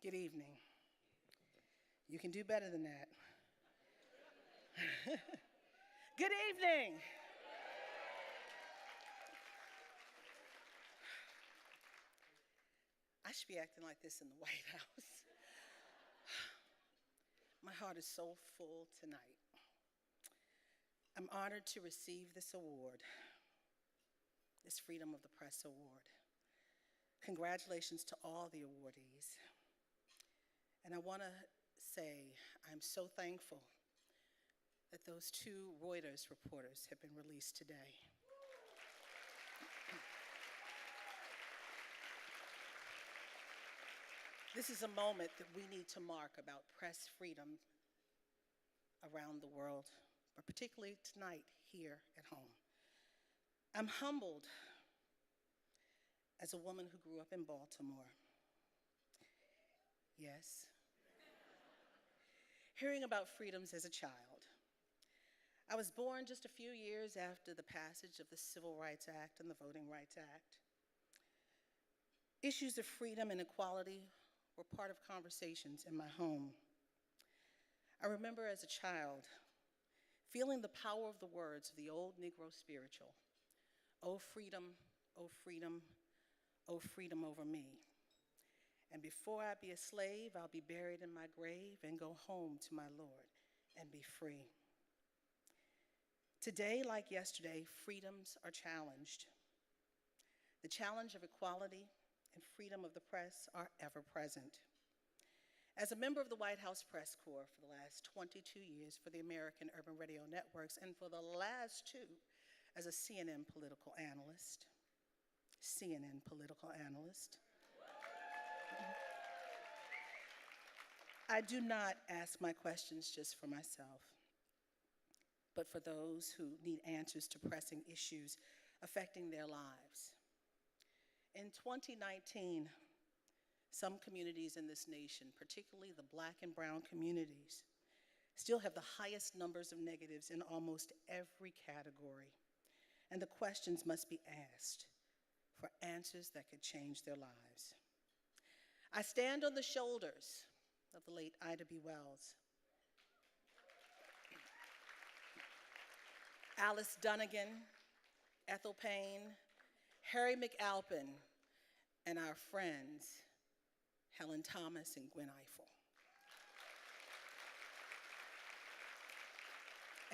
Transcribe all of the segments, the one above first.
Good evening. You can do better than that. Good evening. I should be acting like this in the White House. My heart is so full tonight. I'm honored to receive this award, this Freedom of the Press Award. Congratulations to all the awardees. And I want to say I'm so thankful that those two Reuters reporters have been released today. This is a moment that we need to mark about press freedom around the world, but particularly tonight here at home. I'm humbled as a woman who grew up in Baltimore. Yes. Hearing about freedoms as a child. I was born just a few years after the passage of the Civil Rights Act and the Voting Rights Act. Issues of freedom and equality were part of conversations in my home. I remember as a child feeling the power of the words of the old Negro spiritual, "Oh freedom, oh freedom, oh freedom over me. And before I be a slave, I'll be buried in my grave and go home to my Lord and be free." Today, like yesterday, freedoms are challenged. The challenge of equality and freedom of the press are ever present. As a member of the White House Press Corps for the last 22 years for the American Urban Radio Networks, and for the last 2 as a CNN political analyst, I do not ask my questions just for myself, but for those who need answers to pressing issues affecting their lives. In 2019, some communities in this nation, particularly the Black and brown communities, still have the highest numbers of negatives in almost every category. And the questions must be asked for answers that could change their lives. I stand on the shoulders of the late Ida B. Wells, Alice Dunnigan, Ethel Payne, Harry McAlpin, and our friends, Helen Thomas and Gwen Ifill.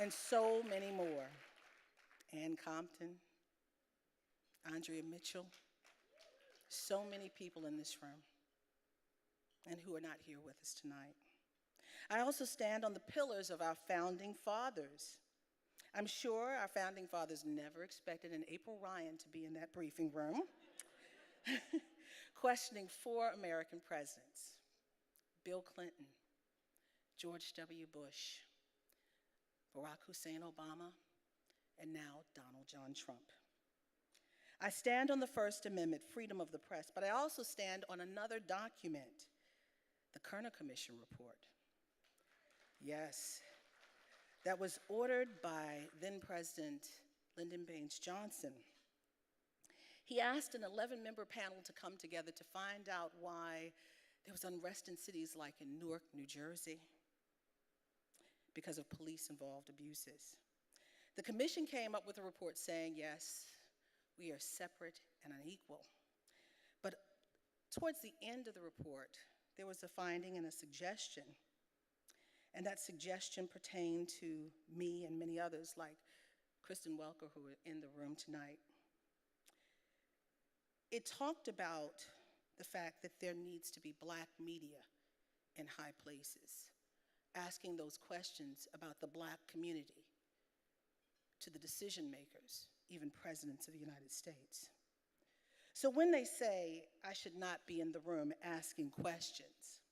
And so many more. Ann Compton, Andrea Mitchell, so many people in this room and who are not here with us tonight. I also stand on the pillars of our founding fathers. I'm sure our founding fathers never expected an April Ryan to be in that briefing room, questioning 4 American presidents: Bill Clinton, George W. Bush, Barack Hussein Obama, and now Donald John Trump. I stand on the First Amendment, freedom of the press, but I also stand on another document, the Kerner Commission report. Yes, that was ordered by then President Lyndon Baines Johnson. He asked an 11-member panel to come together to find out why there was unrest in cities like in Newark, New Jersey, because of police-involved abuses. The commission came up with a report saying, yes, we are separate and unequal. But towards the end of the report, there was a finding and a suggestion. And that suggestion pertained to me and many others like Kristen Welker, who are in the room tonight. It talked about the fact that there needs to be Black media in high places, asking those questions about the Black community to the decision makers, even presidents of the United States. So when they say I should not be in the room asking questions,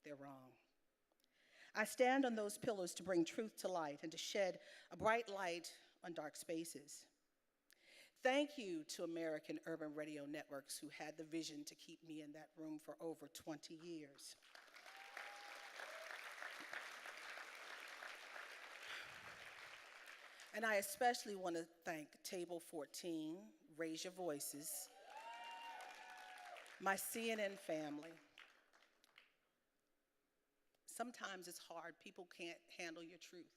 they're wrong. I stand on those pillars to bring truth to light and to shed a bright light on dark spaces. Thank you to American Urban Radio Networks who had the vision to keep me in that room for over 20 years. And I especially want to thank Table 14, Raise Your Voices, my CNN family, Sometimes it's hard. People can't handle your truth.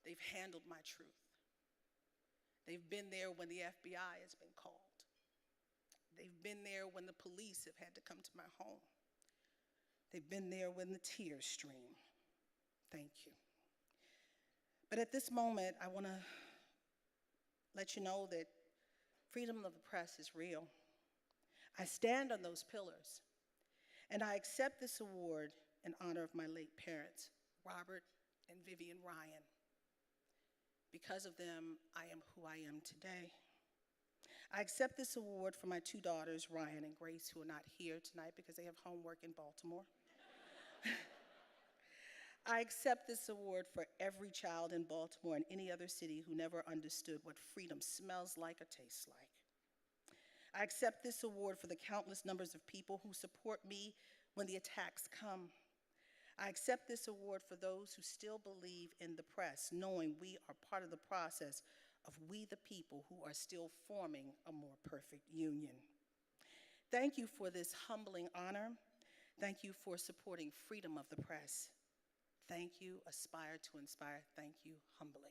They've handled my truth. They've been there when the FBI has been called. They've been there when the police have had to come to my home. They've been there when the tears stream. Thank you. But at this moment, I want to let you know that freedom of the press is real. I stand on those pillars, and I accept this award in honor of my late parents, Robert and Vivian Ryan. Because of them, I am who I am today. I accept this award for my two daughters, Ryan and Grace, who are not here tonight because they have homework in Baltimore. I accept this award for every child in Baltimore and any other city who never understood what freedom smells like or tastes like. I accept this award for the countless numbers of people who support me when the attacks come. I accept this award for those who still believe in the press, knowing we are part of the process of we the people who are still forming a more perfect union. Thank you for this humbling honor. Thank you for supporting freedom of the press. Thank you, aspire to inspire. Thank you, humbly.